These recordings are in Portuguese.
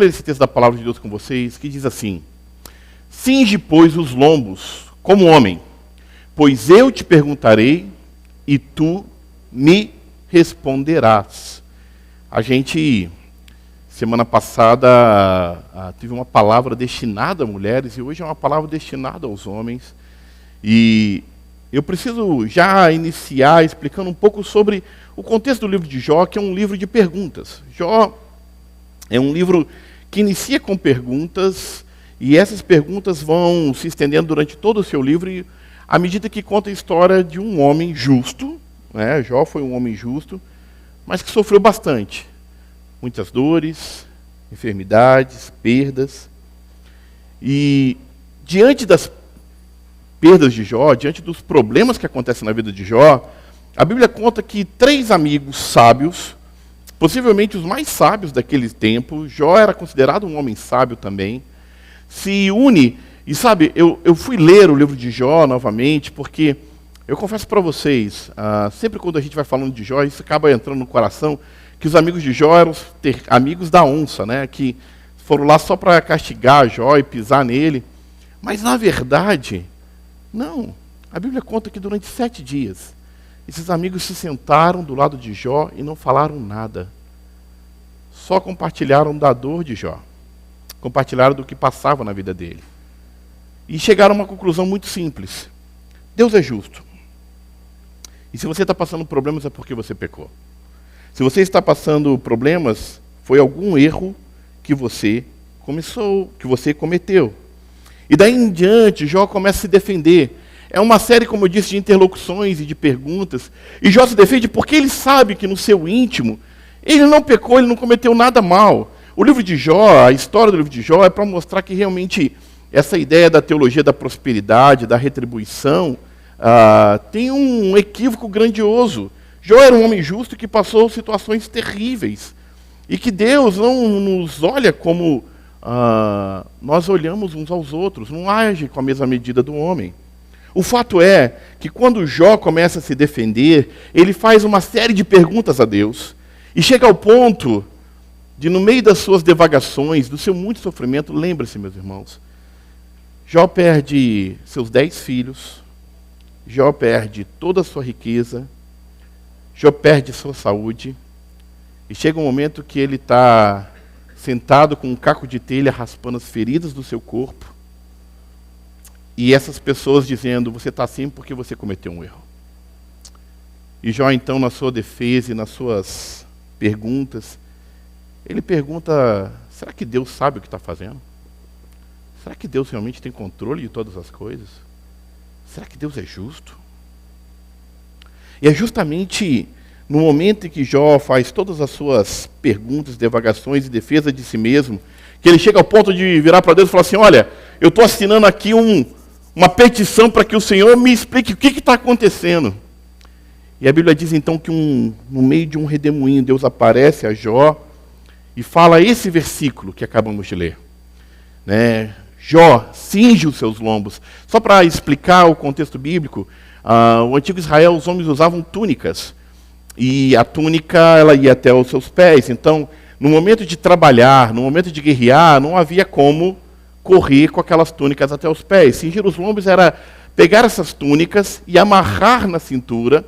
ler esse texto da palavra de Deus com vocês, que diz assim: cinge, pois, os lombos, como homem, pois eu te perguntarei e tu me responderás. A gente, semana passada, teve uma palavra destinada a mulheres e hoje é uma palavra destinada aos homens. E eu preciso já iniciar explicando um pouco sobre o contexto do livro de Jó, que é um livro de perguntas. Jó é um livro que inicia com perguntas, e essas perguntas vão se estendendo durante todo o seu livro, e à medida que conta a história de um homem justo, né? Jó foi um homem justo, mas que sofreu bastante. Muitas dores, enfermidades, perdas. E diante das perdas de Jó, diante dos problemas que acontecem na vida de Jó, a Bíblia conta que 3 amigos sábios, possivelmente os mais sábios daquele tempo, Jó era considerado um homem sábio também, se une. E sabe, eu fui ler o livro de Jó novamente, porque eu confesso para vocês, sempre quando a gente vai falando de Jó, isso acaba entrando no coração, que os amigos de Jó eram amigos da onça, né? Que foram lá só para castigar Jó e pisar nele. Mas na verdade, não. A Bíblia conta que durante 7 dias, esses amigos se sentaram do lado de Jó e não falaram nada. Só compartilharam da dor de Jó. Compartilharam do que passava na vida dele. E chegaram a uma conclusão muito simples. Deus é justo. E se você está passando problemas é porque você pecou. Se você está passando problemas, foi algum erro que você cometeu. E daí em diante, Jó começa a se defender. É uma série, como eu disse, de interlocuções e de perguntas. E Jó se defende porque ele sabe que no seu íntimo, ele não pecou, ele não cometeu nada mal. O livro de Jó, a história do livro de Jó é para mostrar que realmente essa ideia da teologia da prosperidade, da retribuição, tem um equívoco grandioso. Jó era um homem justo que passou situações terríveis. E que Deus não nos olha como nós olhamos uns aos outros, não age com a mesma medida do homem. O fato é que quando Jó começa a se defender, ele faz uma série de perguntas a Deus, e chega ao ponto de, no meio das suas divagações, do seu muito sofrimento, lembre-se, meus irmãos, Jó perde seus 10 filhos, Jó perde toda a sua riqueza, Jó perde sua saúde, e chega um momento que ele está sentado com um caco de telha raspando as feridas do seu corpo, e essas pessoas dizendo, você está assim porque você cometeu um erro. E Jó, então, na sua defesa e nas suas perguntas, ele pergunta, será que Deus sabe o que está fazendo? Será que Deus realmente tem controle de todas as coisas? Será que Deus é justo? E é justamente no momento em que Jó faz todas as suas perguntas, divagações e defesa de si mesmo, que ele chega ao ponto de virar para Deus e falar assim, olha, eu estou assinando aqui uma petição para que o Senhor me explique o que está acontecendo. E a Bíblia diz então que no meio de um redemoinho, Deus aparece a Jó e fala esse versículo que acabamos de ler. Né? Jó, cinge os seus lombos. Só para explicar o contexto bíblico, o antigo Israel, os homens usavam túnicas. E a túnica ela ia até os seus pés. Então, no momento de trabalhar, no momento de guerrear, não havia como correr com aquelas túnicas até os pés. Cingir os lombos era pegar essas túnicas e amarrar na cintura,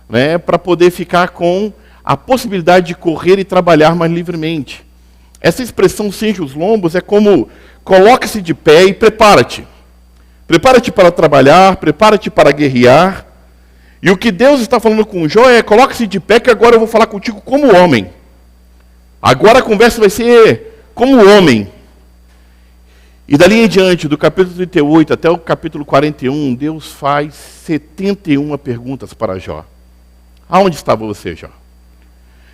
né, para poder ficar com a possibilidade de correr e trabalhar mais livremente. Essa expressão cinge os lombos é como coloca-se de pé e prepara-te. Prepara-te para trabalhar, prepara-te para guerrear. E o que Deus está falando com Jó é, coloca-se de pé que agora eu vou falar contigo como homem. Agora a conversa vai ser como homem. E dali em diante, do capítulo 38 até o capítulo 41, Deus faz 71 perguntas para Jó. Aonde estava você, Jó?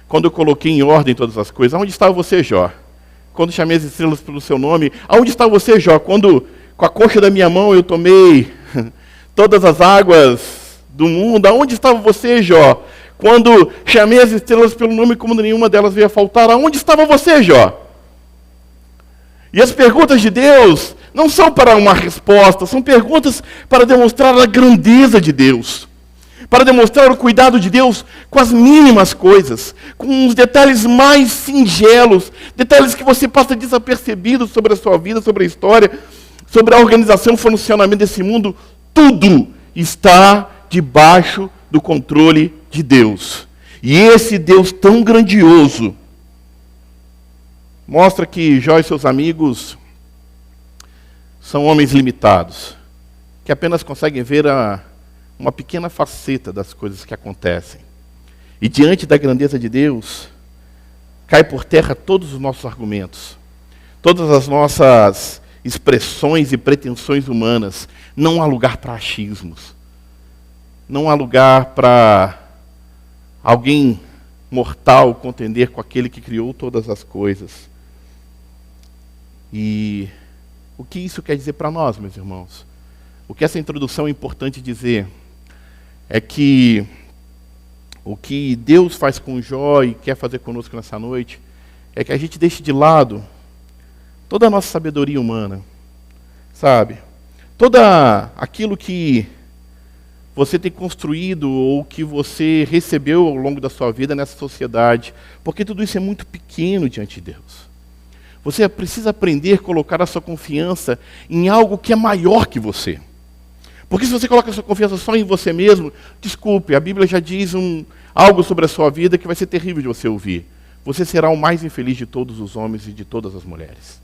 Quando eu coloquei em ordem todas as coisas, aonde estava você, Jó? Quando chamei as estrelas pelo seu nome, aonde estava você, Jó? Quando com a concha da minha mão eu tomei todas as águas do mundo, aonde estava você, Jó? Quando chamei as estrelas pelo nome como nenhuma delas veio a faltar, aonde estava você, Jó? E as perguntas de Deus não são para uma resposta, são perguntas para demonstrar a grandeza de Deus. para demonstrar o cuidado de Deus com as mínimas coisas, com os detalhes mais singelos, detalhes que você passa desapercebido sobre a sua vida, sobre a história, sobre a organização e o funcionamento desse mundo. Tudo está debaixo do controle de Deus. E esse Deus tão grandioso mostra que Jó e seus amigos são homens limitados, que apenas conseguem ver uma pequena faceta das coisas que acontecem. E diante da grandeza de Deus, cai por terra todos os nossos argumentos, todas as nossas expressões e pretensões humanas. Não há lugar para achismos. Não há lugar para alguém mortal contender com aquele que criou todas as coisas. E o que isso quer dizer para nós, meus irmãos? O que essa introdução é importante dizer é que o que Deus faz com Jó e quer fazer conosco nessa noite é que a gente deixe de lado toda a nossa sabedoria humana, sabe? Toda aquilo que você tem construído ou que você recebeu ao longo da sua vida nessa sociedade, porque tudo isso é muito pequeno diante de Deus. Você precisa aprender a colocar a sua confiança em algo que é maior que você. Porque se você coloca a sua confiança só em você mesmo, desculpe, a Bíblia já diz algo sobre a sua vida que vai ser terrível de você ouvir. Você será o mais infeliz de todos os homens e de todas as mulheres.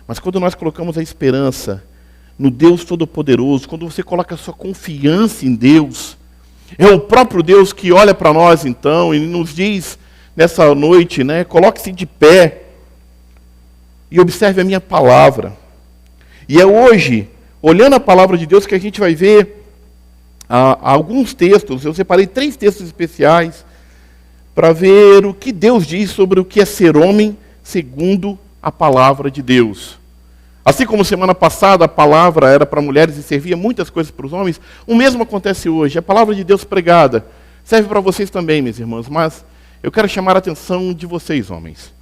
Mas quando nós colocamos a esperança no Deus Todo-Poderoso, quando você coloca a sua confiança em Deus, é o próprio Deus que olha para nós então e nos diz nessa noite, coloque-se de pé e observe a minha palavra. E é hoje, olhando a palavra de Deus, que a gente vai ver alguns textos. Eu separei 3 textos especiais para ver o que Deus diz sobre o que é ser homem segundo a palavra de Deus. Assim como semana passada a palavra era para mulheres e servia muitas coisas para os homens, o mesmo acontece hoje. A palavra de Deus pregada serve para vocês também, meus irmãos, mas eu quero chamar a atenção de vocês, homens,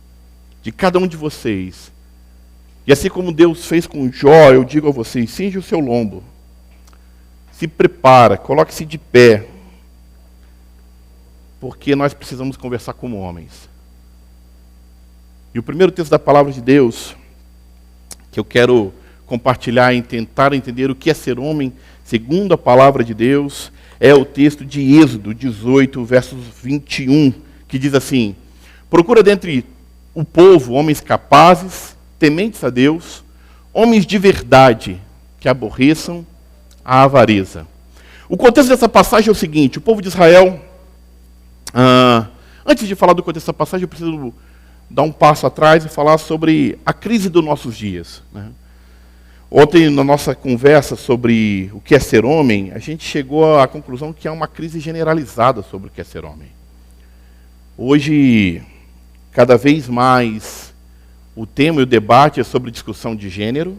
de cada um de vocês. E assim como Deus fez com Jó, eu digo a vocês, cinge o seu lombo, se prepara, coloque-se de pé, porque nós precisamos conversar como homens. E o primeiro texto da palavra de Deus, que eu quero compartilhar e tentar entender o que é ser homem, segundo a palavra de Deus, é o texto de Êxodo 18, versos 21, que diz assim: procura dentre o povo homens capazes, tementes a Deus, homens de verdade, que aborreçam a avareza. O contexto dessa passagem é o seguinte: o povo de Israel, antes de falar do contexto dessa passagem, eu preciso dar um passo atrás e falar sobre a crise dos nossos dias. Ontem, na nossa conversa sobre o que é ser homem, a gente chegou à conclusão que há uma crise generalizada sobre o que é ser homem. Hoje, cada vez mais, o tema e o debate é sobre discussão de gênero.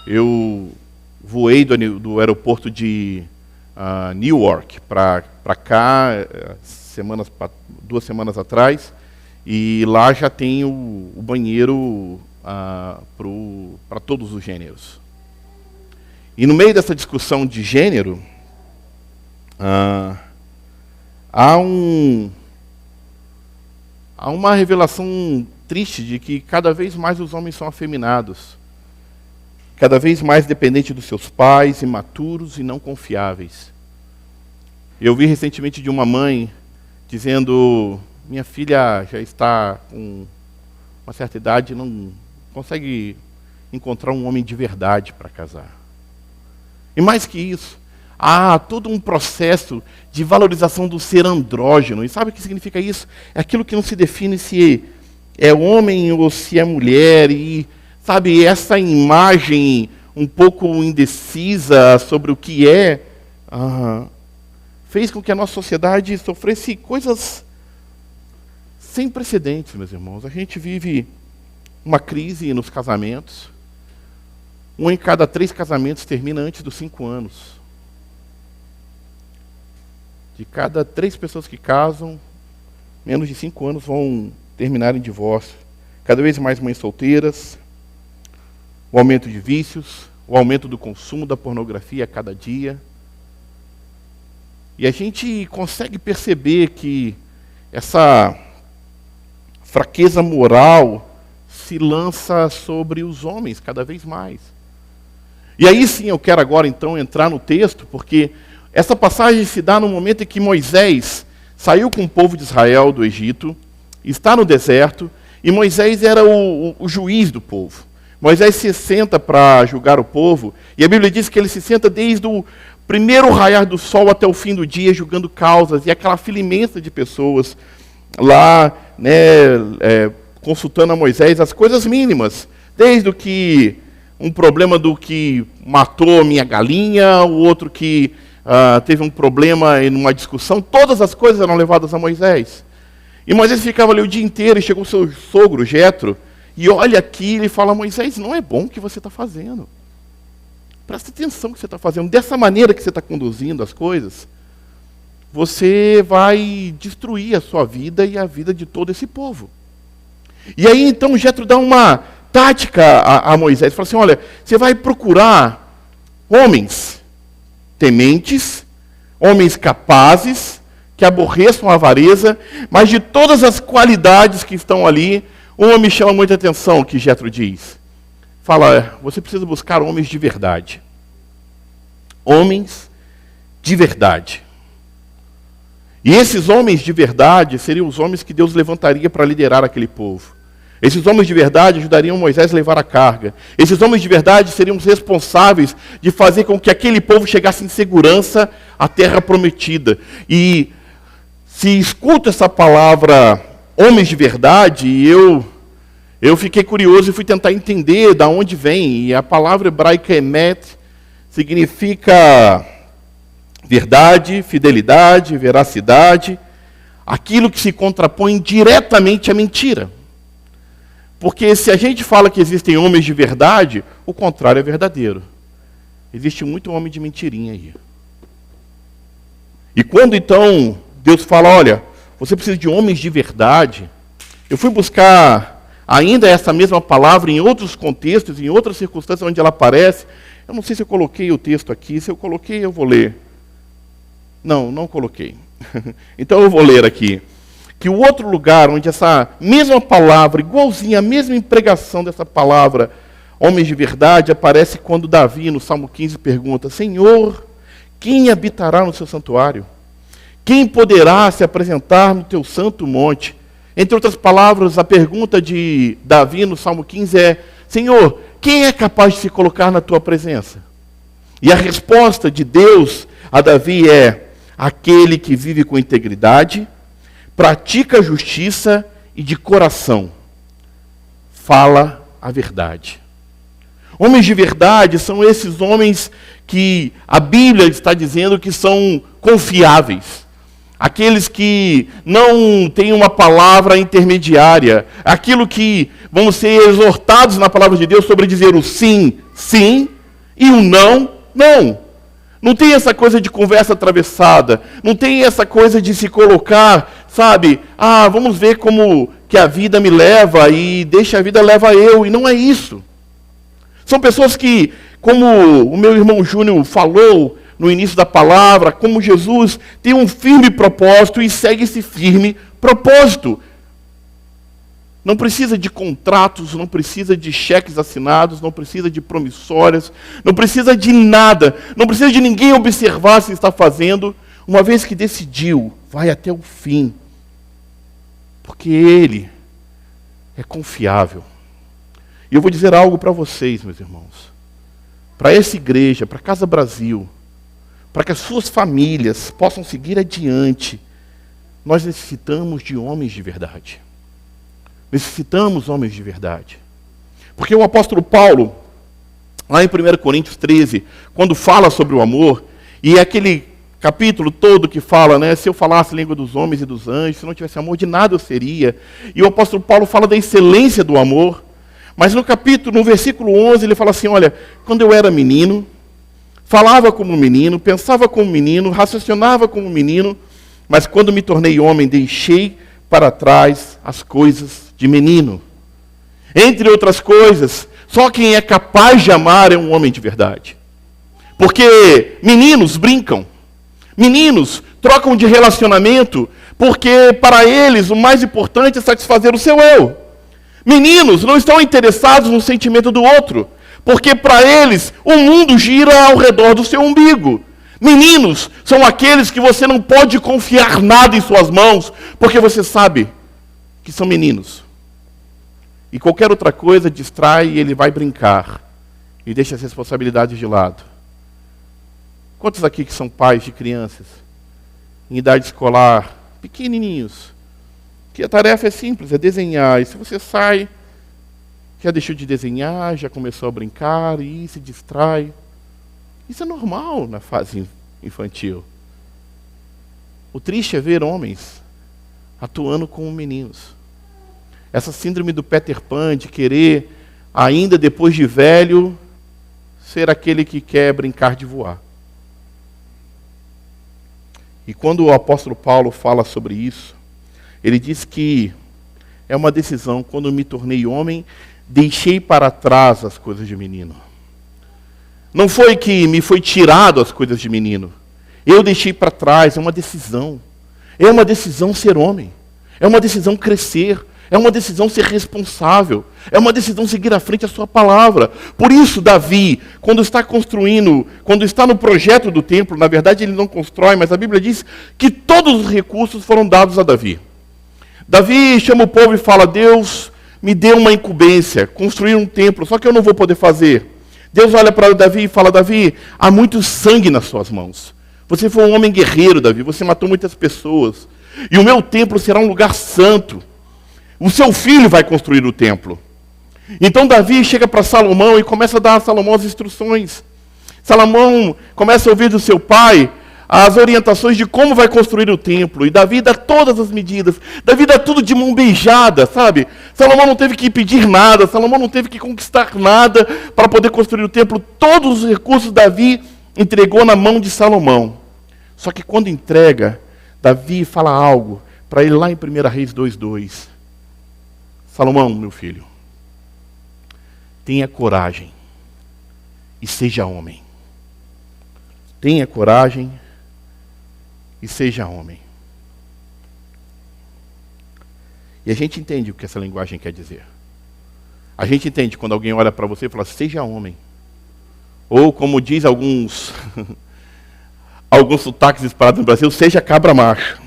Eu voei do aeroporto de Newark para cá 2 semanas atrás, e lá já tem o banheiro para todos os gêneros. E no meio dessa discussão de gênero, há uma revelação triste de que cada vez mais os homens são afeminados, cada vez mais dependentes dos seus pais, imaturos e não confiáveis. Eu vi recentemente de uma mãe dizendo: minha filha já está com uma certa idade e não consegue encontrar um homem de verdade para casar. E mais que isso, há todo um processo de valorização do ser andrógeno. E sabe o que significa isso? É aquilo que não se define se é homem ou se é mulher. E, sabe, essa imagem um pouco indecisa sobre o que fez com que a nossa sociedade sofresse coisas sem precedentes, meus irmãos. A gente vive uma crise nos casamentos. 1 em cada 3 casamentos termina antes dos 5 anos. De cada 3 pessoas que casam, menos de 5 anos vão terminar em divórcio. Cada vez mais mães solteiras, o aumento de vícios, o aumento do consumo da pornografia a cada dia. E a gente consegue perceber que essa fraqueza moral se lança sobre os homens cada vez mais. E aí sim eu quero agora então entrar no texto, porque essa passagem se dá no momento em que Moisés saiu com o povo de Israel do Egito, está no deserto, e Moisés era o juiz do povo. Moisés se senta para julgar o povo, e a Bíblia diz que ele se senta desde o primeiro raiar do sol até o fim do dia, julgando causas, e aquela fila imensa de pessoas lá, consultando a Moisés as coisas mínimas, desde o que um problema do que matou minha galinha, o outro que teve um problema em uma discussão, todas as coisas eram levadas a Moisés. E Moisés ficava ali o dia inteiro, e chegou o seu sogro, Jetro, e olha aqui e fala: Moisés, não é bom o que você está fazendo. Presta atenção no que você está fazendo. Dessa maneira que você está conduzindo as coisas, você vai destruir a sua vida e a vida de todo esse povo. E aí então Jetro dá uma tática a Moisés. Fala assim: olha, você vai procurar homens tementes, homens capazes, que aborreçam a avareza, mas de todas as qualidades que estão ali, uma me chama muita atenção, que Jetro diz. Fala: você precisa buscar homens de verdade. Homens de verdade. E esses homens de verdade seriam os homens que Deus levantaria para liderar aquele povo. Esses homens de verdade ajudariam Moisés a levar a carga. Esses homens de verdade seriam os responsáveis de fazer com que aquele povo chegasse em segurança à terra prometida. E se escuto essa palavra, homens de verdade, eu fiquei curioso e fui tentar entender de onde vem. E a palavra hebraica emet significa verdade, fidelidade, veracidade, aquilo que se contrapõe diretamente à mentira. Porque se a gente fala que existem homens de verdade, o contrário é verdadeiro. Existe muito homem de mentirinha aí. E quando então Deus fala: olha, você precisa de homens de verdade, eu fui buscar ainda essa mesma palavra em outros contextos, em outras circunstâncias onde ela aparece. Eu não sei se eu coloquei o texto aqui. Se eu coloquei, eu vou ler. Não coloquei. Então eu vou ler aqui. Que o outro lugar onde essa mesma palavra, igualzinha, a mesma empregação dessa palavra, homens de verdade, aparece quando Davi, no Salmo 15, pergunta: Senhor, quem habitará no seu santuário? Quem poderá se apresentar no teu santo monte? Entre outras palavras, a pergunta de Davi no Salmo 15 é: Senhor, quem é capaz de se colocar na tua presença? E a resposta de Deus a Davi é: aquele que vive com integridade, pratica a justiça e de coração fala a verdade. Homens de verdade são esses homens que a Bíblia está dizendo que são confiáveis. Aqueles que não têm uma palavra intermediária. Aquilo que vão ser exortados na palavra de Deus sobre dizer o sim, sim, e o não, não. Não tem essa coisa de conversa atravessada. Não tem essa coisa de se colocar, sabe? Vamos ver como que a vida me leva e deixa a vida leva eu. E não é isso. São pessoas que, como o meu irmão Júnior falou no início da palavra, como Jesus tem um firme propósito e segue esse firme propósito. Não precisa de contratos, não precisa de cheques assinados, não precisa de promissórias, não precisa de nada, não precisa de ninguém observar se está fazendo. Uma vez que decidiu, vai até o fim. Porque Ele é confiável. E eu vou dizer algo para vocês, meus irmãos. Para essa igreja, para a Casa Brasil, para que as suas famílias possam seguir adiante, nós necessitamos de homens de verdade. Necessitamos homens de verdade. Porque o apóstolo Paulo, lá em 1 Coríntios 13, quando fala sobre o amor, e é aquele capítulo todo que fala, né, se eu falasse a língua dos homens e dos anjos, se não tivesse amor, de nada eu seria. E o apóstolo Paulo fala da excelência do amor. Mas no versículo 11, ele fala assim: olha, quando eu era menino, falava como menino, pensava como menino, raciocinava como menino, mas quando me tornei homem, deixei para trás as coisas de menino. Entre outras coisas, só quem é capaz de amar é um homem de verdade. Porque meninos brincam, meninos trocam de relacionamento porque para eles o mais importante é satisfazer o seu eu. Meninos não estão interessados no sentimento do outro, porque para eles o mundo gira ao redor do seu umbigo. Meninos são aqueles que você não pode confiar nada em suas mãos, porque você sabe que são meninos. E qualquer outra coisa distrai e ele vai brincar e deixa as responsabilidades de lado. Quantos aqui que são pais de crianças em idade escolar, pequenininhos, que a tarefa é simples, é desenhar. E se você sai, já deixou de desenhar, já começou a brincar e se distrai. Isso é normal na fase infantil. O triste é ver homens atuando como meninos. Essa síndrome do Peter Pan de querer, ainda depois de velho, ser aquele que quer brincar de voar. E quando o apóstolo Paulo fala sobre isso, ele diz que é uma decisão. Quando me tornei homem, deixei para trás as coisas de menino. Não foi que me foi tirado as coisas de menino. Eu deixei para trás, é uma decisão. É uma decisão ser homem. É uma decisão crescer. É uma decisão ser responsável. É uma decisão seguir à frente a sua palavra. Por isso, Davi, quando está construindo, quando está no projeto do templo, na verdade ele não constrói, mas a Bíblia diz que todos os recursos foram dados a Davi. Davi chama o povo e fala: Deus me deu uma incumbência, construir um templo, só que eu não vou poder fazer. Deus olha para Davi e fala: Davi, há muito sangue nas suas mãos. Você foi um homem guerreiro, Davi, você matou muitas pessoas. E o meu templo será um lugar santo. O seu filho vai construir o templo. Então Davi chega para Salomão e começa a dar a Salomão as instruções. Salomão começa a ouvir do seu pai as orientações de como vai construir o templo. E Davi dá todas as medidas. Davi dá tudo de mão beijada, sabe? Salomão não teve que pedir nada. Salomão não teve que conquistar nada para poder construir o templo. Todos os recursos Davi entregou na mão de Salomão. Só que quando entrega, Davi fala algo para ele lá em 1 Reis 2:2. Salomão, meu filho, tenha coragem e seja homem. Tenha coragem e seja homem. E a gente entende o que essa linguagem quer dizer. A gente entende quando alguém olha para você e fala: seja homem. Ou como diz alguns alguns sotaques disparados no Brasil: seja cabra macho.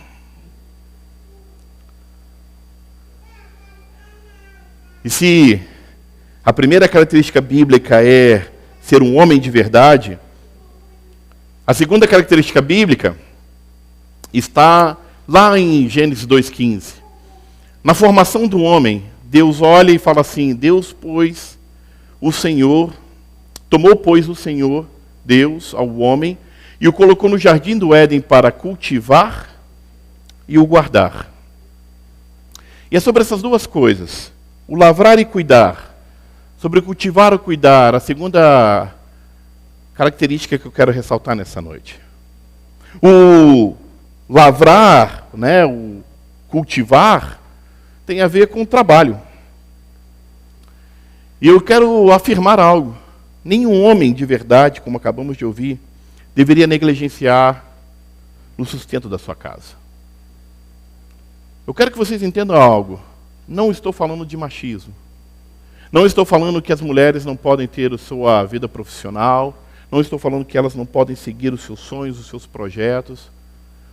E se a primeira característica bíblica é ser um homem de verdade, a segunda característica bíblica está lá em Gênesis 2:15. Na formação do homem, Deus olha e fala assim: tomou, pois, o Senhor, Deus, ao homem, e o colocou no jardim do Éden para cultivar e o guardar. E é sobre essas duas coisas, o lavrar e cuidar, sobre o cultivar e cuidar, a segunda característica que eu quero ressaltar nessa noite. O lavrar, o cultivar, tem a ver com o trabalho. E eu quero afirmar algo. Nenhum homem de verdade, como acabamos de ouvir, deveria negligenciar no sustento da sua casa. Eu quero que vocês entendam algo. Não estou falando de machismo. Não estou falando que as mulheres não podem ter a sua vida profissional. Não estou falando que elas não podem seguir os seus sonhos, os seus projetos.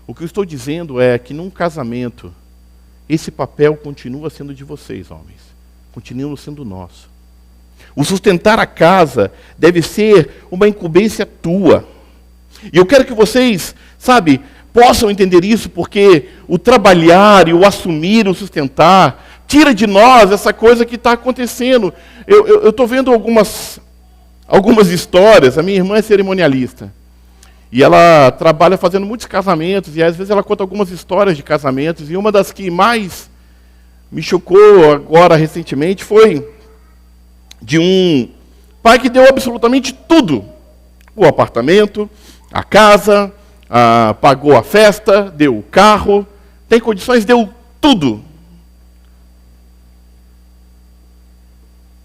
O que eu estou dizendo é que num casamento, esse papel continua sendo de vocês, homens. Continua sendo nosso. O sustentar a casa deve ser uma incumbência tua. E eu quero que vocês, possam entender isso, porque o trabalhar e o assumir, o sustentar, tira de nós essa coisa que está acontecendo. Eu estou vendo algumas histórias. A minha irmã é cerimonialista. E ela trabalha fazendo muitos casamentos, e às vezes ela conta algumas histórias de casamentos. E uma das que mais me chocou agora, recentemente, foi de um pai que deu absolutamente tudo. O apartamento, a casa, pagou a festa, deu o carro, tem condições, deu tudo.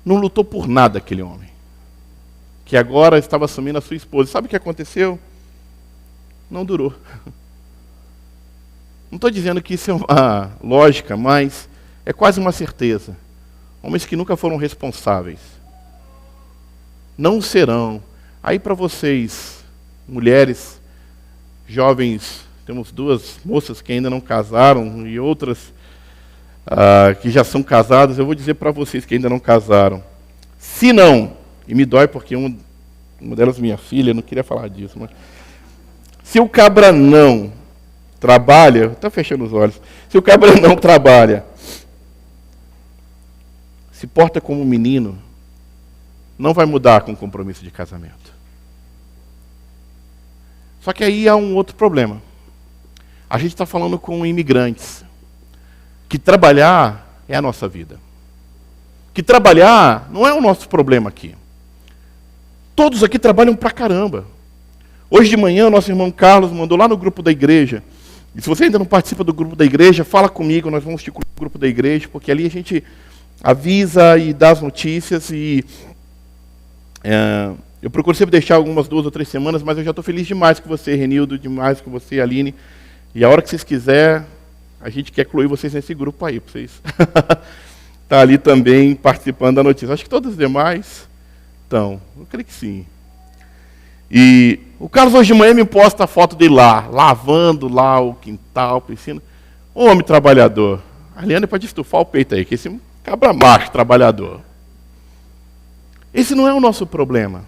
Não lutou por nada aquele homem, que agora estava assumindo a sua esposa. Sabe o que aconteceu? Não durou. Não estou dizendo que isso é uma lógica, mas é quase uma certeza. Homens que nunca foram responsáveis não serão. Aí para vocês, mulheres, jovens, temos 2 moças que ainda não casaram e outras que já são casadas. Eu vou dizer para vocês que ainda não casaram. Se não, e me dói porque uma delas minha filha, eu não queria falar disso, mas se o cabra não trabalha, estou fechando os olhos, se o cabra não trabalha, se porta como um menino, não vai mudar com o compromisso de casamento. Só que aí há um outro problema. A gente está falando com imigrantes, que trabalhar é a nossa vida. Que trabalhar não é o nosso problema aqui. Todos aqui trabalham pra caramba. Hoje de manhã, nosso irmão Carlos mandou lá no grupo da igreja. E se você ainda não participa do grupo da igreja, fala comigo, nós vamos te incluir no grupo da igreja, porque ali a gente avisa e dá as notícias. E eu procuro sempre deixar algumas 2 ou 3 semanas, mas eu já estou feliz demais com você, Renildo, demais com você, Aline. E a hora que vocês quiserem, a gente quer incluir vocês nesse grupo aí, para vocês estar ali também participando da notícia. Acho que todos os demais estão. Eu creio que sim. E o Carlos hoje de manhã me posta a foto dele lá, lavando lá o quintal, piscina. Homem trabalhador. A Liana pode estufar o peito aí, que esse cabra macho trabalhador. Esse não é o nosso problema.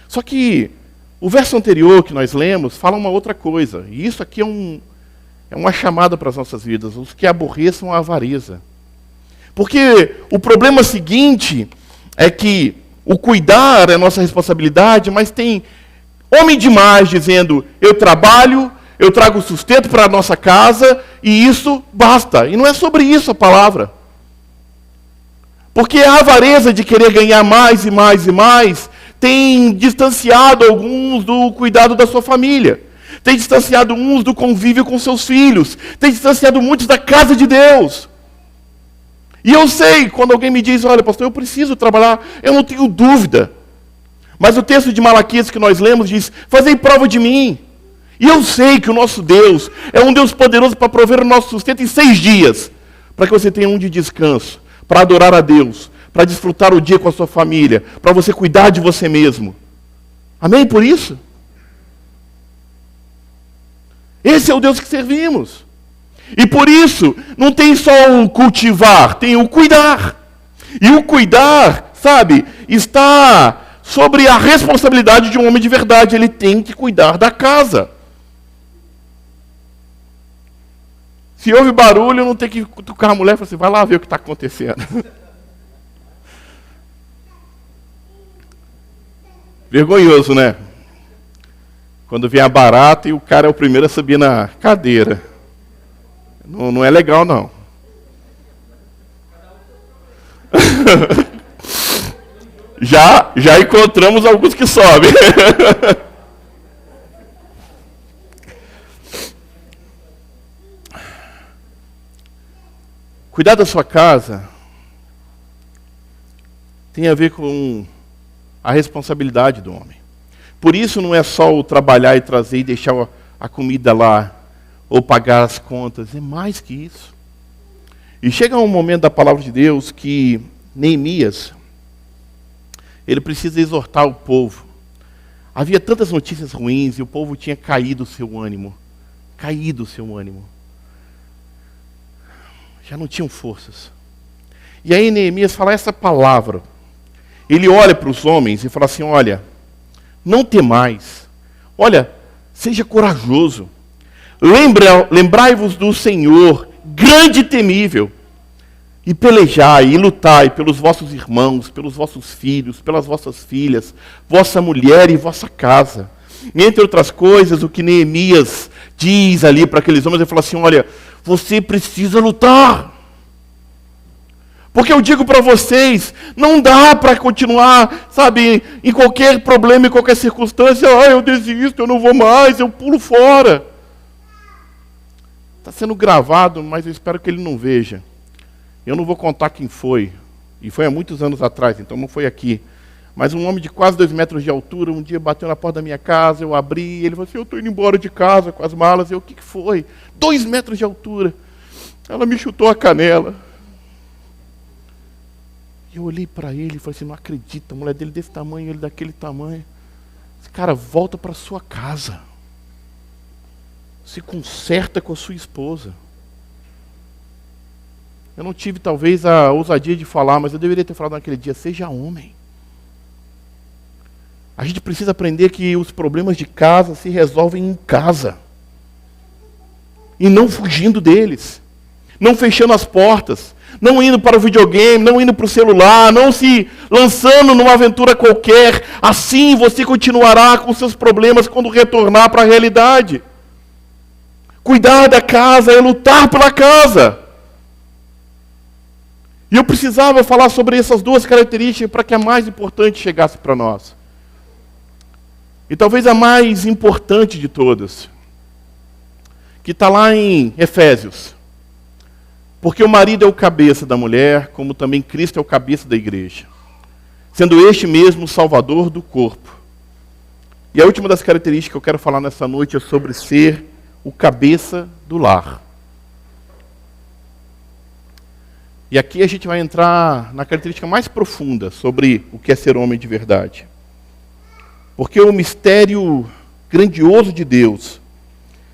Só que o verso anterior que nós lemos fala uma outra coisa. E isso aqui é uma chamada para as nossas vidas. Os que aborreçam a avareza. Porque o problema seguinte é que o cuidar é nossa responsabilidade, mas tem homem demais dizendo, eu trabalho, eu trago sustento para a nossa casa, e isso basta. E não é sobre isso a palavra. Porque a avareza de querer ganhar mais e mais e mais tem distanciado alguns do cuidado da sua família. Tem distanciado uns do convívio com seus filhos. Tem distanciado muitos da casa de Deus. E eu sei, quando alguém me diz, olha, pastor, eu preciso trabalhar, eu não tenho dúvida. Mas o texto de Malaquias que nós lemos diz, fazei prova de mim. E eu sei que o nosso Deus é um Deus poderoso para prover o nosso sustento em 6 dias. Para que você tenha um de descanso, para adorar a Deus, para desfrutar o dia com a sua família, para você cuidar de você mesmo. Amém por isso? Esse é o Deus que servimos. E por isso, não tem só o cultivar, tem o cuidar. E o cuidar, sabe, está sobre a responsabilidade de um homem de verdade. Ele tem que cuidar da casa. Se houve barulho, não tem que cutucar a mulher e falar assim, vai lá ver o que está acontecendo. Vergonhoso, né? Quando vem a barata e o cara é o primeiro a subir na cadeira. Não é legal, não. Já encontramos alguns que sobem. Cuidar da sua casa tem a ver com a responsabilidade do homem. Por isso não é só o trabalhar e trazer e deixar a comida lá, ou pagar as contas, é mais que isso. E chega um momento da palavra de Deus que Neemias, ele precisa exortar o povo. Havia tantas notícias ruins e o povo tinha caído o seu ânimo. Já não tinham forças. E aí Neemias fala essa palavra. Ele olha para os homens e fala assim, olha, não temais. Olha, seja corajoso. Lembrai-vos do Senhor, grande e temível, e pelejai e lutai pelos vossos irmãos, pelos vossos filhos, pelas vossas filhas, vossa mulher e vossa casa. E, entre outras coisas, o que Neemias diz ali para aqueles homens, ele fala assim, olha, você precisa lutar. Porque eu digo para vocês, não dá para continuar, sabe, em qualquer problema, em qualquer circunstância, eu desisto, eu não vou mais, eu pulo fora. Está sendo gravado, mas eu espero que ele não veja. Eu não vou contar quem foi. E foi há muitos anos atrás, então não foi aqui. Mas um homem de quase 2 metros de altura, um dia bateu na porta da minha casa, eu abri, ele falou assim, eu estou indo embora de casa com as malas. Eu, o que foi? 2 metros de altura. Ela me chutou a canela. E eu olhei para ele e falei assim, não acredito, a mulher dele desse tamanho, ele daquele tamanho. Esse cara, volta para sua casa. Se conserta com a sua esposa. Eu não tive talvez a ousadia de falar, mas eu deveria ter falado naquele dia, seja homem. A gente precisa aprender que os problemas de casa se resolvem em casa. E não fugindo deles. Não fechando as portas. Não indo para o videogame, não indo para o celular, não se lançando numa aventura qualquer. Assim você continuará com seus problemas quando retornar para a realidade. Cuidar da casa é lutar pela casa. E eu precisava falar sobre essas 2 características para que a mais importante chegasse para nós. E talvez a mais importante de todas, que está lá em Efésios. Porque o marido é o cabeça da mulher, como também Cristo é o cabeça da igreja, sendo este mesmo o salvador do corpo. E a última das características que eu quero falar nessa noite é sobre ser o cabeça do lar. E aqui a gente vai entrar na característica mais profunda sobre o que é ser homem de verdade. Porque o mistério grandioso de Deus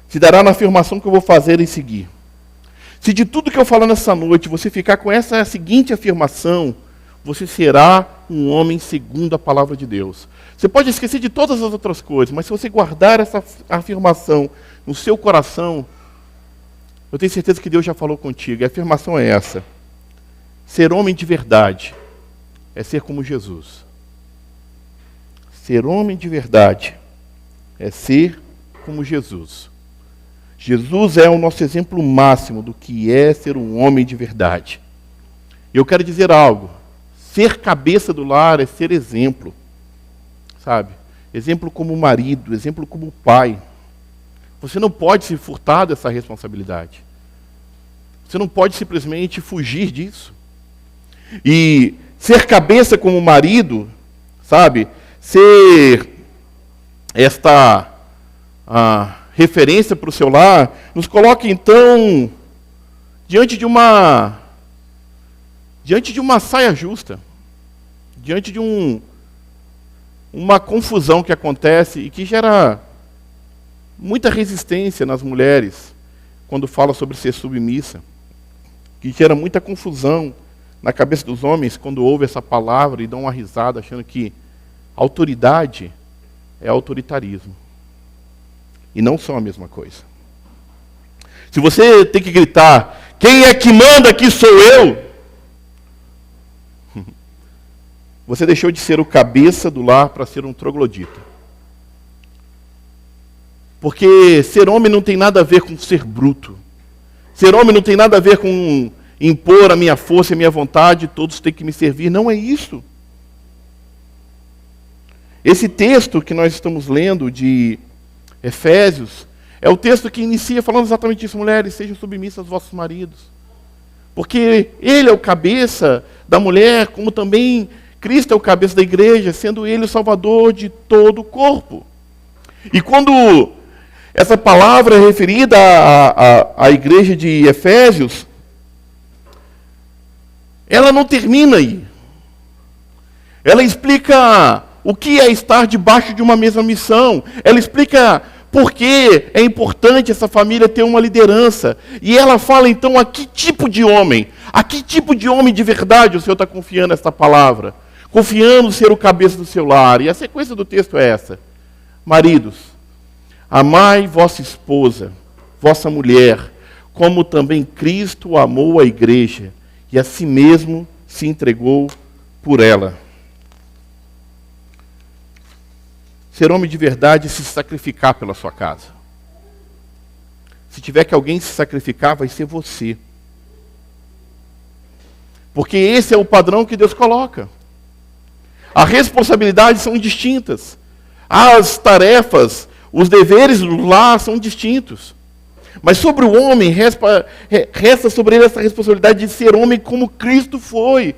se dará na afirmação que eu vou fazer em seguir. Se de tudo que eu falar nessa noite você ficar com essa seguinte afirmação, você será um homem segundo a palavra de Deus. Você pode esquecer de todas as outras coisas, mas se você guardar essa afirmação no seu coração, eu tenho certeza que Deus já falou contigo. E a afirmação é essa. Ser homem de verdade é ser como Jesus. Ser homem de verdade é ser como Jesus. Jesus é o nosso exemplo máximo do que é ser um homem de verdade. E eu quero dizer algo. Ser cabeça do lar é ser exemplo. Sabe? Exemplo como marido, exemplo como pai. Você não pode se furtar dessa responsabilidade. Você não pode simplesmente fugir disso. E ser cabeça como marido, sabe? Ser esta referência para o seu lar, nos coloca então diante de uma saia justa, diante de uma confusão que acontece e que gera muita resistência nas mulheres quando fala sobre ser submissa, que gera muita confusão na cabeça dos homens quando ouvem essa palavra e dão uma risada achando que autoridade é autoritarismo. E não são a mesma coisa. Se você tem que gritar, quem é que manda aqui sou eu? Você deixou de ser o cabeça do lar para ser um troglodita. Porque ser homem não tem nada a ver com ser bruto. Ser homem não tem nada a ver com impor a minha força e a minha vontade, todos têm que me servir. Não é isso. Esse texto que nós estamos lendo de Efésios é o texto que inicia falando exatamente isso. Mulheres, sejam submissas aos vossos maridos. Porque ele é o cabeça da mulher, como também Cristo é o cabeça da igreja, sendo ele o salvador de todo o corpo. E quando essa palavra é referida à igreja de Efésios, ela não termina aí. Ela explica o que é estar debaixo de uma mesma missão. Ela explica por que é importante essa família ter uma liderança. E ela fala então a que tipo de homem de verdade o Senhor está confiando nessa palavra. Confiando ser o cabeça do seu lar. E a sequência do texto é essa. Maridos, amai vossa esposa, vossa mulher, como também Cristo amou a igreja e a si mesmo se entregou por ela. Ser homem de verdade é se sacrificar pela sua casa. Se tiver que alguém se sacrificar, vai ser você. Porque esse é o padrão que Deus coloca. As responsabilidades são distintas. As tarefas, os deveres do lar são distintos. Mas sobre o homem, resta sobre ele essa responsabilidade de ser homem como Cristo foi.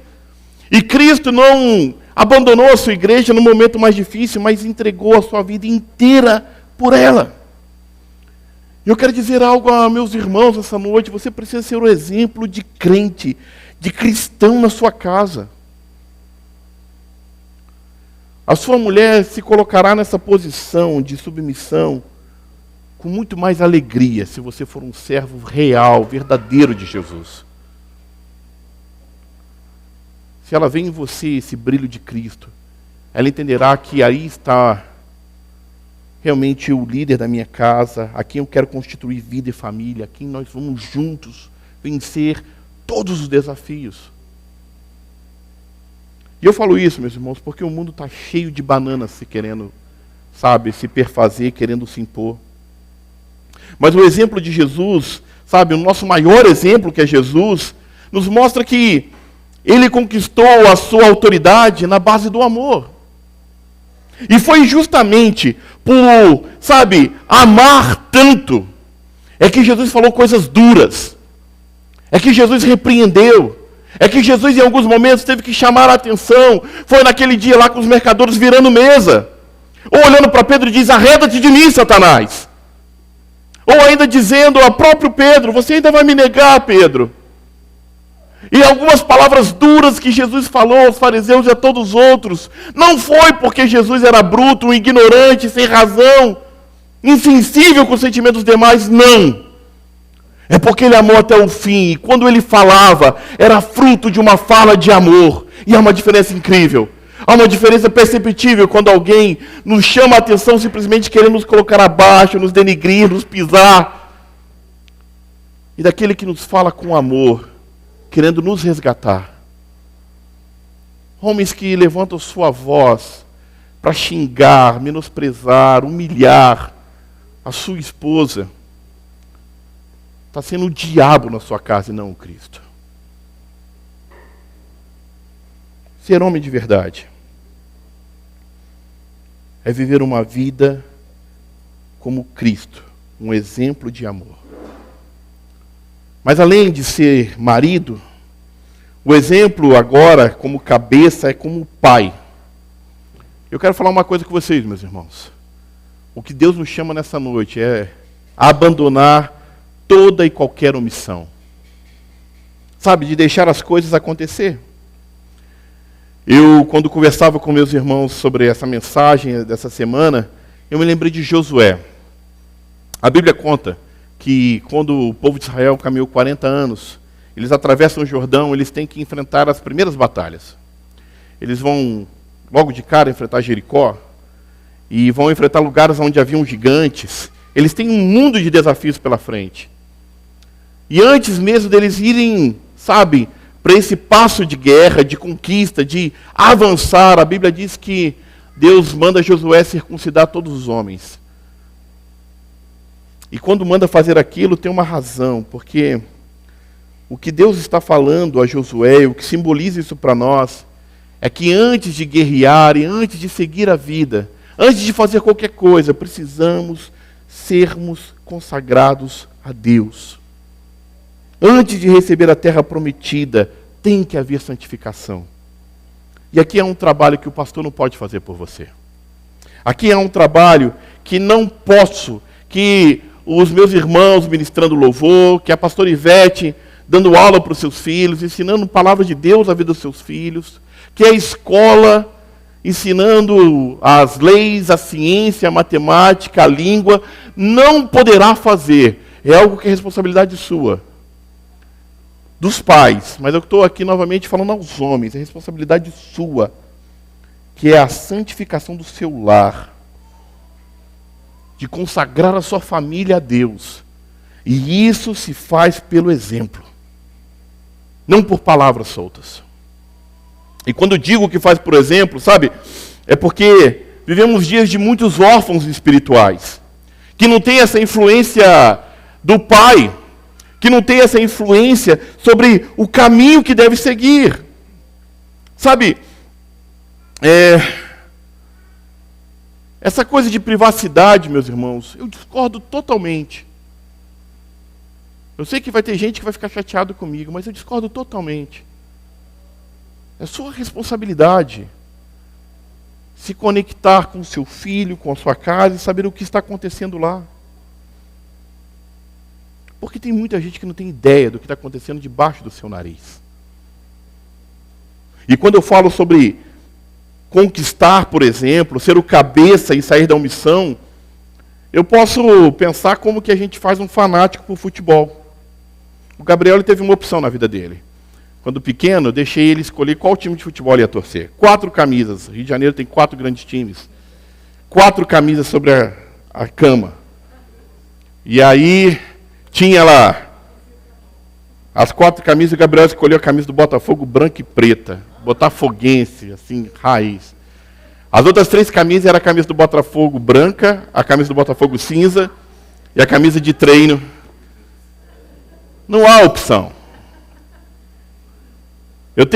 E Cristo não abandonou a sua igreja no momento mais difícil, mas entregou a sua vida inteira por ela. E eu quero dizer algo a meus irmãos essa noite: você precisa ser o exemplo de crente, de cristão na sua casa. A sua mulher se colocará nessa posição de submissão com muito mais alegria se você for um servo real, verdadeiro de Jesus. Se ela vê em você esse brilho de Cristo, ela entenderá que aí está realmente o líder da minha casa, a quem eu quero constituir vida e família, a quem nós vamos juntos vencer todos os desafios. E eu falo isso, meus irmãos, porque o mundo está cheio de bananas se querendo, se perfazer, querendo se impor. Mas o exemplo de Jesus, o nosso maior exemplo, que é Jesus, nos mostra que ele conquistou a sua autoridade na base do amor. E foi justamente por, amar tanto, é que Jesus falou coisas duras, é que Jesus repreendeu, é que Jesus em alguns momentos teve que chamar a atenção. Foi naquele dia lá com os mercadores virando mesa, ou olhando para Pedro e diz: arreda-te de mim, Satanás. Ou ainda dizendo ao próprio Pedro: você ainda vai me negar, Pedro. E algumas palavras duras que Jesus falou aos fariseus e a todos os outros, não foi porque Jesus era bruto, um ignorante, sem razão, insensível com os sentimentos dos demais, não. É porque ele amou até o fim, e quando ele falava, era fruto de uma fala de amor. E há uma diferença incrível. Há uma diferença perceptível quando alguém nos chama a atenção simplesmente querendo nos colocar abaixo, nos denegrir, nos pisar. E daquele que nos fala com amor, querendo nos resgatar. Homens que levantam sua voz para xingar, menosprezar, humilhar a sua esposa. Está sendo o diabo na sua casa e não o Cristo. Ser homem de verdade é viver uma vida como Cristo, um exemplo de amor. Mas além de ser marido, o exemplo agora como cabeça é como pai. Eu quero falar uma coisa com vocês, meus irmãos. O que Deus nos chama nessa noite é abandonar toda e qualquer omissão. De deixar as coisas acontecer. Eu, quando conversava com meus irmãos sobre essa mensagem dessa semana, eu me lembrei de Josué. A Bíblia conta que quando o povo de Israel caminhou 40 anos, eles atravessam o Jordão, eles têm que enfrentar as primeiras batalhas. Eles vão, logo de cara, enfrentar Jericó, e vão enfrentar lugares onde haviam gigantes. Eles têm um mundo de desafios pela frente. E antes mesmo deles irem, para esse passo de guerra, de conquista, de avançar, a Bíblia diz que Deus manda Josué circuncidar todos os homens. E quando manda fazer aquilo, tem uma razão, porque o que Deus está falando a Josué, o que simboliza isso para nós, é que antes de guerrear e antes de seguir a vida, antes de fazer qualquer coisa, precisamos sermos consagrados a Deus. Antes de receber a terra prometida, tem que haver santificação. E aqui é um trabalho que o pastor não pode fazer por você. Aqui é um trabalho que não posso, que os meus irmãos ministrando louvor, que a pastora Ivete dando aula para os seus filhos, ensinando a palavra de Deus à vida dos seus filhos, que a escola ensinando as leis, a ciência, a matemática, a língua, não poderá fazer. É algo que é responsabilidade sua. Dos pais, mas eu estou aqui novamente falando aos homens, é responsabilidade sua, que é a santificação do seu lar, de consagrar a sua família a Deus. E isso se faz pelo exemplo, não por palavras soltas. E quando digo que faz por exemplo, é porque vivemos dias de muitos órfãos espirituais, que não tem essa influência do pai, que não tem essa influência sobre o caminho que deve seguir. Essa coisa de privacidade, meus irmãos, eu discordo totalmente. Eu sei que vai ter gente que vai ficar chateado comigo, mas eu discordo totalmente. É sua responsabilidade. se conectar com o seu filho, com a sua casa e saber o que está acontecendo lá. Porque tem muita gente que não tem ideia do que está acontecendo debaixo do seu nariz. E quando eu falo sobre conquistar, por exemplo, ser o cabeça e sair da omissão, eu posso pensar como que a gente faz um fanático por futebol. O Gabriel ele teve uma opção na vida dele. Quando pequeno, eu deixei ele escolher qual time de futebol ele ia torcer. 4 camisas. Rio de Janeiro tem 4 grandes times. 4 camisas sobre a cama. E aí tinha lá as 4 camisas, o Gabriel escolheu a camisa do Botafogo branca e preta. Botafoguense, assim, raiz. As outras 3 camisas eram a camisa do Botafogo branca, a camisa do Botafogo cinza e a camisa de treino. Não há opção. Eu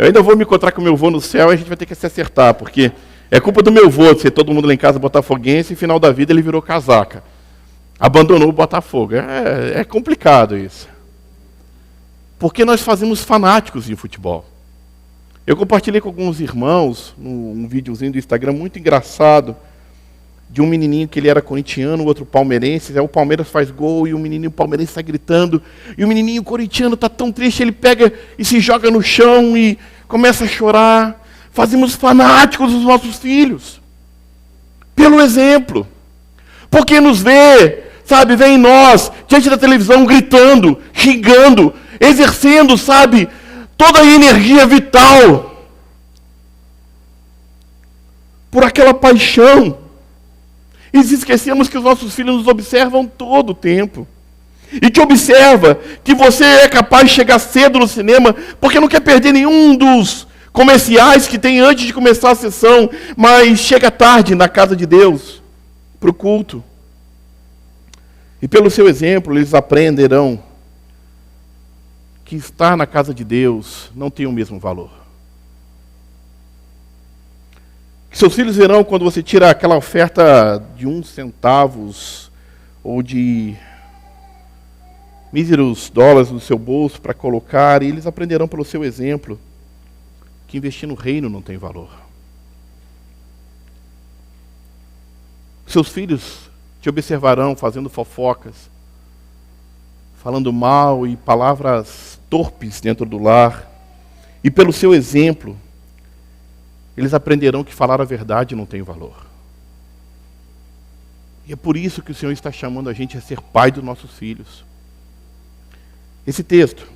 ainda vou me encontrar com meu avô no céu e a gente vai ter que se acertar, porque é culpa do meu avô de ser todo mundo lá em casa botafoguense e no final da vida ele virou casaca. Abandonou o Botafogo. É complicado isso. Porque nós fazemos fanáticos em futebol. Eu compartilhei com alguns irmãos um videozinho do Instagram muito engraçado de um menininho que ele era corintiano, o outro palmeirense. Aí o Palmeiras faz gol e o menininho palmeirense está gritando. E o menininho corintiano está tão triste, ele pega e se joga no chão e começa a chorar. Fazemos fanáticos dos nossos filhos. Pelo exemplo. Porque nos vê, sabe, vê em nós, diante da televisão, gritando, xingando, exercendo, sabe, toda a energia vital por aquela paixão. E esquecemos que os nossos filhos nos observam todo o tempo. E te observa que você é capaz de chegar cedo no cinema porque não quer perder nenhum dos comerciais que tem antes de começar a sessão, mas chega tarde na casa de Deus para o culto. E pelo seu exemplo, eles aprenderão que estar na casa de Deus não tem o mesmo valor. Que seus filhos verão quando você tira aquela oferta de 1 centavo ou de míseros dólares do seu bolso para colocar, e eles aprenderão pelo seu exemplo que investir no reino não tem valor. Seus filhos te observarão fazendo fofocas, falando mal e palavras torpes dentro do lar. E pelo seu exemplo, eles aprenderão que falar a verdade não tem valor. E é por isso que o Senhor está chamando a gente a ser pai dos nossos filhos. Esse texto,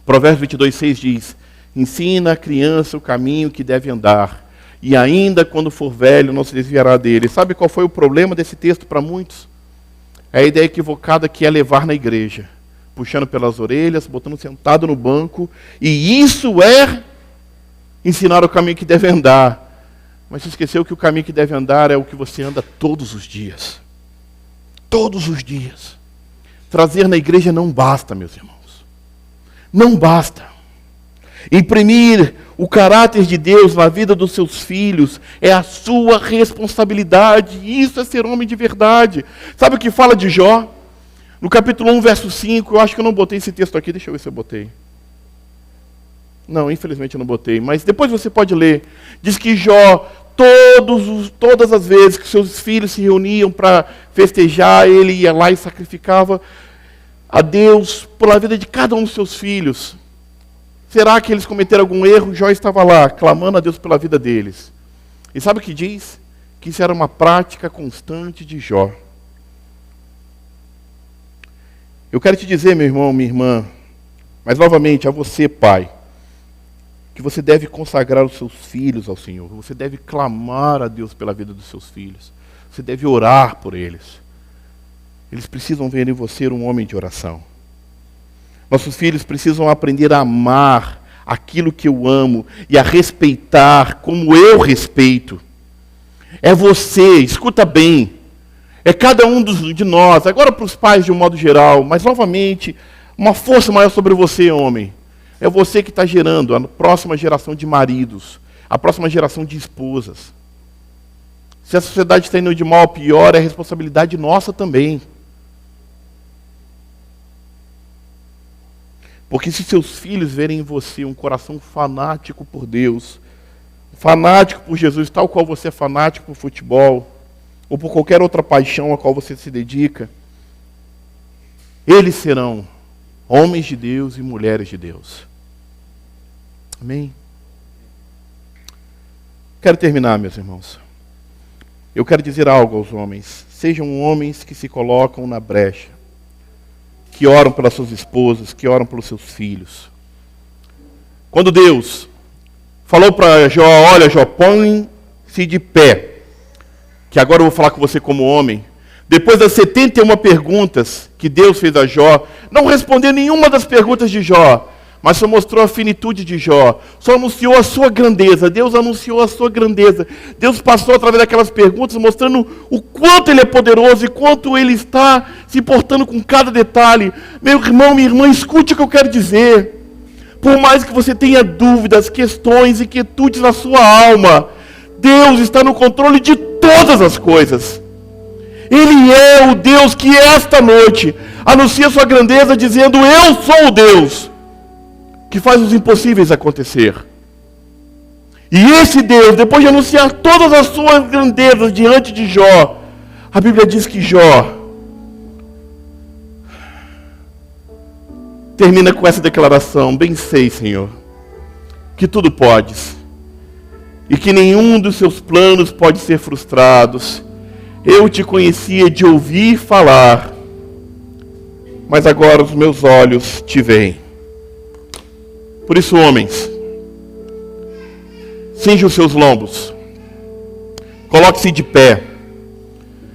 Provérbios 22:6 diz: ensina a criança o caminho que deve andar, e ainda quando for velho não se desviará dele. Sabe qual foi o problema desse texto para muitos? É a ideia equivocada que é levar na igreja, puxando pelas orelhas, botando sentado no banco, e isso é ensinar o caminho que deve andar. Mas se esqueceu que o caminho que deve andar é o que você anda todos os dias. Todos os dias. Trazer na igreja não basta, meus irmãos. Não basta. Imprimir o caráter de Deus na vida dos seus filhos é a sua responsabilidade. Isso é ser homem de verdade. Sabe o que fala de Jó? No capítulo 1, verso 5, eu acho que eu não botei esse texto aqui, deixa eu ver se eu botei. Não, infelizmente eu não botei, mas depois você pode ler. Diz que Jó, todas as vezes que seus filhos se reuniam para festejar, ele ia lá e sacrificava a Deus pela vida de cada um dos seus filhos. Será que eles cometeram algum erro? Jó estava lá, clamando a Deus pela vida deles. E sabe o que diz? Que isso era uma prática constante de Jó. Eu quero te dizer, meu irmão, minha irmã, mas novamente a você, pai, que você deve consagrar os seus filhos ao Senhor. Você deve clamar a Deus pela vida dos seus filhos. Você deve orar por eles. Eles precisam ver em você um homem de oração. Nossos filhos precisam aprender a amar aquilo que eu amo e a respeitar como eu respeito. É você, escuta bem, é cada um de nós, agora para os pais de um modo geral, mas novamente, uma força maior sobre você, homem. É você que está gerando a próxima geração de maridos, a próxima geração de esposas. Se a sociedade está indo de mal a pior, é responsabilidade nossa também. Porque se seus filhos verem em você um coração fanático por Deus, fanático por Jesus, tal qual você é fanático por futebol, ou por qualquer outra paixão a qual você se dedica, eles serão homens de Deus e mulheres de Deus. Amém? Quero terminar, meus irmãos. Eu quero dizer algo aos homens. Sejam homens que se colocam na brecha, que oram pelas suas esposas, que oram pelos seus filhos. Quando Deus falou para Jó, olha Jó, põe-se de pé, que agora eu vou falar com você como homem. Depois das 71 perguntas que Deus fez a Jó, não respondeu nenhuma das perguntas de Jó, mas só mostrou a finitude de Jó, só anunciou a sua grandeza. Deus anunciou a sua grandeza. Deus passou através daquelas perguntas, mostrando o quanto Ele é poderoso e quanto Ele está se portando com cada detalhe. Meu irmão, minha irmã, escute o que eu quero dizer. Por mais que você tenha dúvidas, questões, inquietudes na sua alma, Deus está no controle de todas as coisas. Ele é o Deus que esta noite anuncia sua grandeza dizendo, eu sou o Deus que faz os impossíveis acontecer. E esse Deus, depois de anunciar todas as suas grandezas diante de Jó, a Bíblia diz que Jó termina com essa declaração, bem sei, Senhor, que tudo podes, e que nenhum dos seus planos pode ser frustrados. Eu te conhecia de ouvir falar, mas agora os meus olhos te veem. Por isso, homens, cinja os seus lombos, coloque-se de pé,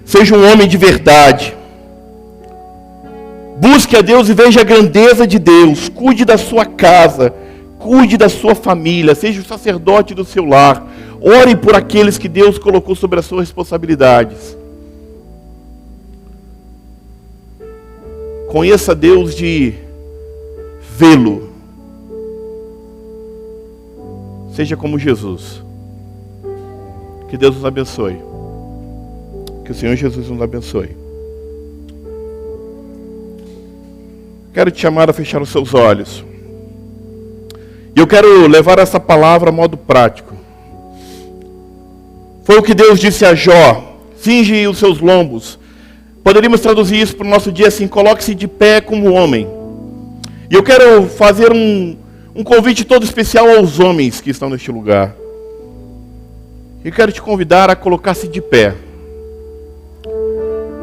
seja um homem de verdade, busque a Deus e veja a grandeza de Deus, cuide da sua casa, cuide da sua família, seja o sacerdote do seu lar, ore por aqueles que Deus colocou sobre as suas responsabilidades. Conheça Deus de vê-lo. Seja como Jesus. Que Deus nos abençoe. Que o Senhor Jesus nos abençoe. Quero te chamar a fechar os seus olhos. E eu quero levar essa palavra a modo prático. Foi o que Deus disse a Jó. Cinge os seus lombos. Poderíamos traduzir isso para o nosso dia assim, coloque-se de pé como homem. E eu quero fazer um convite todo especial aos homens que estão neste lugar. Eu quero te convidar a colocar-se de pé.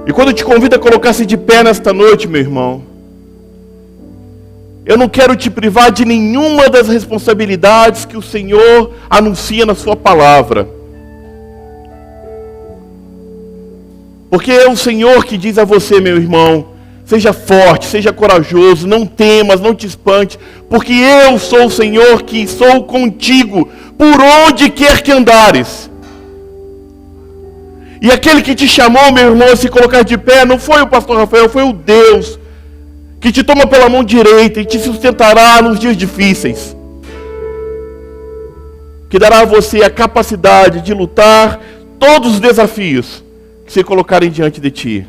E quando eu te convido a colocar-se de pé nesta noite, meu irmão, eu não quero te privar de nenhuma das responsabilidades que o Senhor anuncia na sua palavra. Porque é o Senhor que diz a você, meu irmão, seja forte, seja corajoso, não temas, não te espante, porque eu sou o Senhor que sou contigo, por onde quer que andares. E aquele que te chamou, meu irmão, a se colocar de pé, não foi o pastor Rafael, foi o Deus, que te toma pela mão direita e te sustentará nos dias difíceis. Que dará a você a capacidade de lutar todos os desafios que se colocarem diante de ti.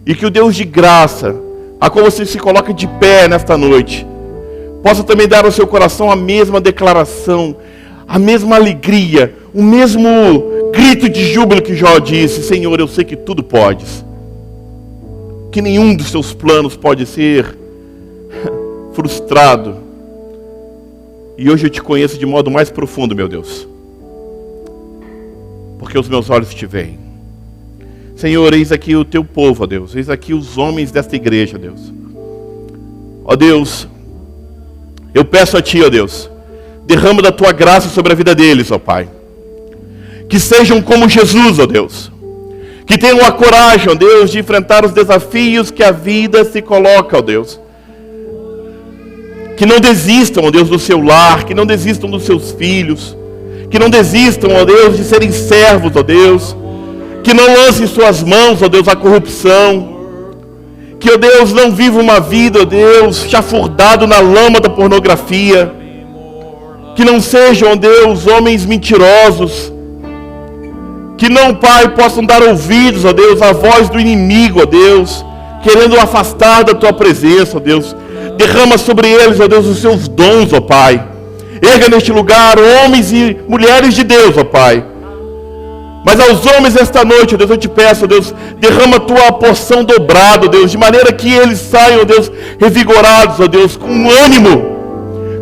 E que o Deus de graça, a qual você se coloca de pé nesta noite, possa também dar ao seu coração a mesma declaração, a mesma alegria, o mesmo grito de júbilo que Jó disse: Senhor, eu sei que tudo podes. Que nenhum dos seus planos pode ser frustrado. E hoje eu te conheço de modo mais profundo, meu Deus. Porque os meus olhos te veem. Senhor, eis aqui o teu povo, ó Deus. Eis aqui os homens desta igreja, ó Deus. Ó Deus, eu peço a Ti, ó Deus, derrama da Tua graça sobre a vida deles, ó Pai. Que sejam como Jesus, ó Deus. Que tenham a coragem, ó Deus, de enfrentar os desafios que a vida se coloca, ó Deus. Que não desistam, ó Deus, do seu lar, que não desistam dos seus filhos, que não desistam, ó Deus, de serem servos, ó Deus. Que não lancem em suas mãos, ó Deus, a corrupção. Que, ó Deus, não viva uma vida, ó Deus, chafurdado na lama da pornografia. Que não sejam, ó Deus, homens mentirosos. Que não, Pai, possam dar ouvidos, ó Deus, à voz do inimigo, ó Deus, querendo afastar da Tua presença, ó Deus. Derrama sobre eles, ó Deus, os Seus dons, ó Pai. Erga neste lugar homens e mulheres de Deus, ó Pai. Mas aos homens esta noite, ó Deus, eu te peço, ó Deus, derrama a tua porção dobrada, ó Deus, de maneira que eles saiam, ó Deus, revigorados, ó Deus, com ânimo,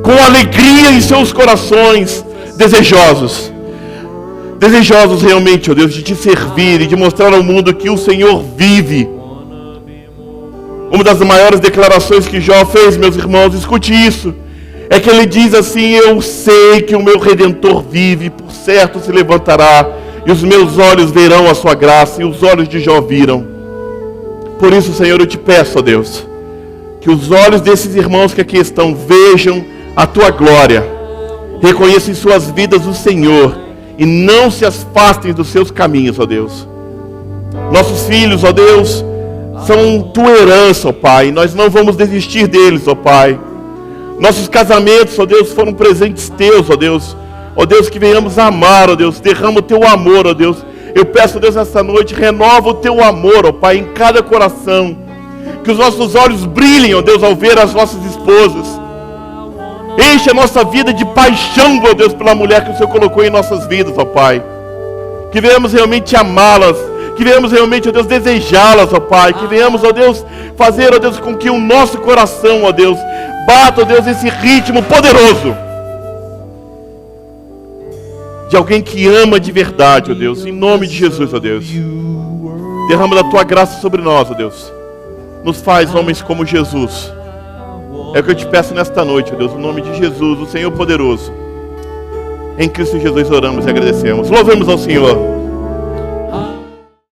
com alegria em seus corações, desejosos realmente, ó Deus, de te servir e de mostrar ao mundo que o Senhor vive. Uma das maiores declarações que Jó fez, meus irmãos, escute isso, é que ele diz assim: eu sei que o meu Redentor vive, por certo se levantará, e os meus olhos verão a sua graça, e os olhos de Jó viram. Por isso, Senhor, eu te peço, ó Deus, que os olhos desses irmãos que aqui estão vejam a tua glória, reconheçam em suas vidas o Senhor, e não se afastem dos seus caminhos, ó Deus. Nossos filhos, ó Deus, são tua herança, ó Pai, nós não vamos desistir deles, ó Pai. Nossos casamentos, ó Deus, foram presentes teus, ó Deus. Ó Deus, que venhamos a amar, ó Deus, derrama o teu amor, ó Deus. Eu peço, ó Deus, esta noite, renova o teu amor, ó Pai, em cada coração. Que os nossos olhos brilhem, ó Deus, ao ver as nossas esposas. Enche a nossa vida de paixão, ó Deus, pela mulher que o Senhor colocou em nossas vidas, ó Pai. Que venhamos realmente amá-las, que venhamos realmente, ó Deus, desejá-las, ó Pai. Que venhamos, ó Deus, fazer, ó Deus, com que o nosso coração, ó Deus, bata, ó Deus, esse ritmo poderoso de alguém que ama de verdade, ó Deus, em nome de Jesus, ó Deus. Derrama da tua graça sobre nós, ó Deus. Nos faz homens como Jesus. É o que eu te peço nesta noite, ó Deus, em nome de Jesus, o Senhor poderoso. Em Cristo Jesus oramos e agradecemos. Louvemos ao Senhor.